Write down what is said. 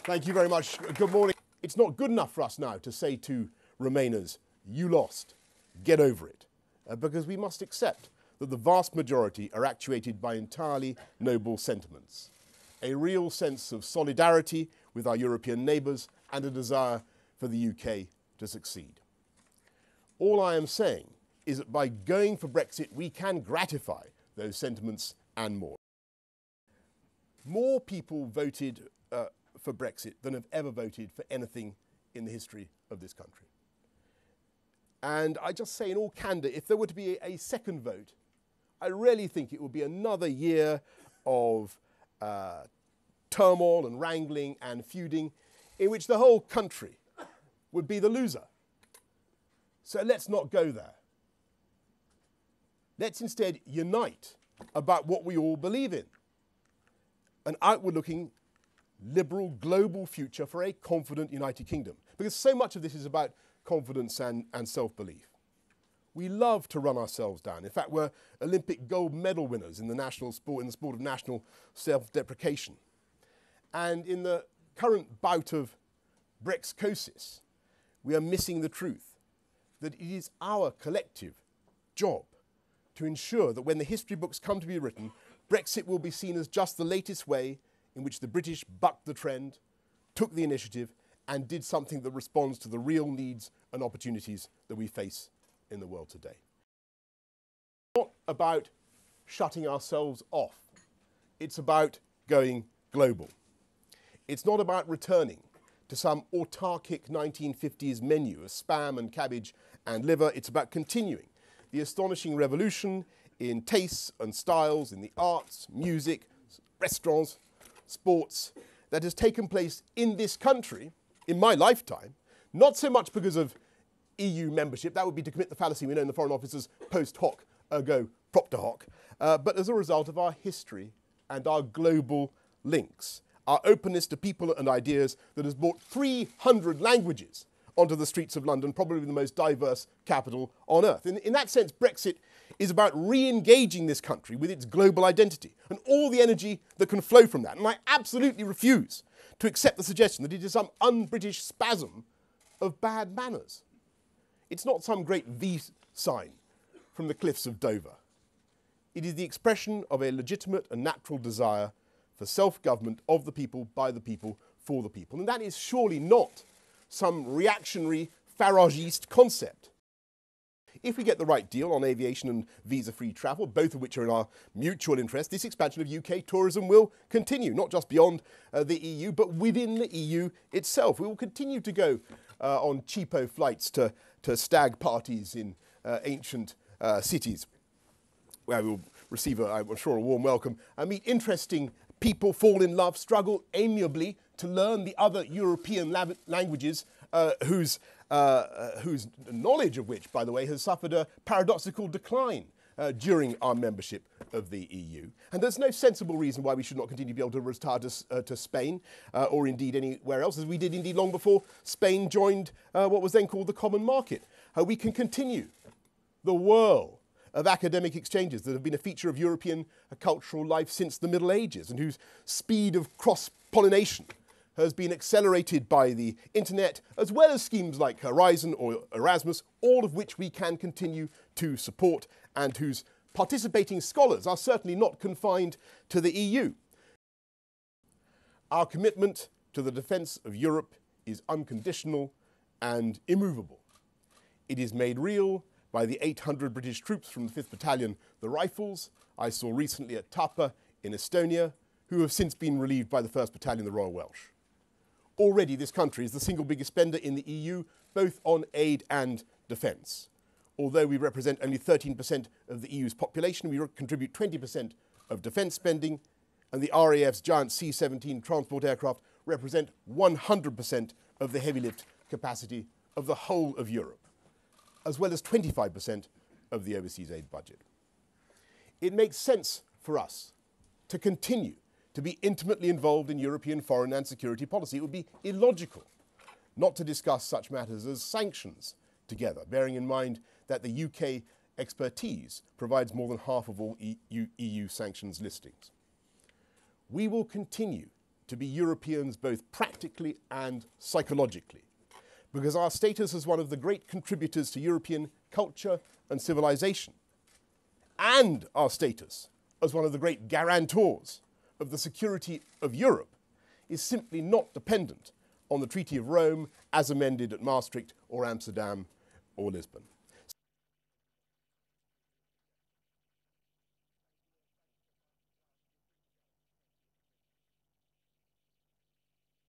Thank you very much. Good morning. It's not good enough for us now to say to Remainers, you lost, get over it, because we must accept that the vast majority are actuated by entirely noble sentiments. A real sense of solidarity with our European neighbours and a desire for the UK to succeed. All I am saying is that by going for Brexit, we can gratify those sentiments and more. More people voted for Brexit than have ever voted for anything in the history of this country. And I just say in all candour, if there were to be a second vote, I really think it would be another year of turmoil and wrangling and feuding in which the whole country would be the loser. So let's not go there. Let's instead unite about what we all believe in. An outward-looking, liberal, global future for a confident United Kingdom. Because so much of this is about confidence and self-belief. We love to run ourselves down. In fact, we're Olympic gold medal winners in the national sport, in the sport of national self-deprecation. And in the current bout of Brexcosis, we are missing the truth that it is our collective job to ensure that when the history books come to be written, Brexit will be seen as just the latest way in which the British bucked the trend, took the initiative, and did something that responds to the real needs and opportunities that we face in the world today. It's not about shutting ourselves off. It's about going global. It's not about returning to some autarkic 1950s menu of spam and cabbage and liver. It's about continuing the astonishing revolution in tastes and styles, in the arts, music, restaurants, sports, that has taken place in this country, in my lifetime, not so much because of EU membership, that would be to commit the fallacy we know in the Foreign Office's post hoc, ergo propter hoc, but as a result of our history and our global links, our openness to people and ideas that has brought 300 languages onto the streets of London, probably the most diverse capital on earth. In that sense, Brexit is about re-engaging this country with its global identity and all the energy that can flow from that. And I absolutely refuse to accept the suggestion that it is some un-British spasm of bad manners. It's not some great V sign from the cliffs of Dover. It is the expression of a legitimate and natural desire for self-government of the people, by the people, for the people. And that is surely not some reactionary Faragist concept. If we get the right deal on aviation and visa-free travel, both of which are in our mutual interest, this expansion of UK tourism will continue, not just beyond the EU, but within the EU itself. We will continue to go on cheapo flights to stag parties in ancient cities, where we will receive, I'm sure, a warm welcome, and meet interesting people, fall in love, struggle amiably to learn the other European languages whose knowledge of which, by the way, has suffered a paradoxical decline during our membership of the EU. And there's no sensible reason why we should not continue to be able to retire to Spain or indeed anywhere else, as we did indeed long before Spain joined what was then called the Common Market. We can continue the whirl of academic exchanges that have been a feature of European cultural life since the Middle Ages and whose speed of cross-pollination has been accelerated by the internet, as well as schemes like Horizon or Erasmus, all of which we can continue to support and whose participating scholars are certainly not confined to the EU. Our commitment to the defence of Europe is unconditional and immovable. It is made real by the 800 British troops from the 5th Battalion, the Rifles, I saw recently at Tapa in Estonia, who have since been relieved by the 1st Battalion, the Royal Welsh. Already this country is the single biggest spender in the EU, both on aid and defence. Although we represent only 13% of the EU's population, we contribute 20% of defence spending, and the RAF's giant C-17 transport aircraft represent 100% of the heavy lift capacity of the whole of Europe, as well as 25% of the overseas aid budget. It makes sense for us to continue to be intimately involved in European foreign and security policy. It would be illogical not to discuss such matters as sanctions together, bearing in mind that the UK expertise provides more than half of all EU sanctions listings. We will continue to be Europeans both practically and psychologically, because our status as one of the great contributors to European culture and civilization, and our status as one of the great guarantors of the security of Europe, is simply not dependent on the Treaty of Rome as amended at Maastricht or Amsterdam or Lisbon.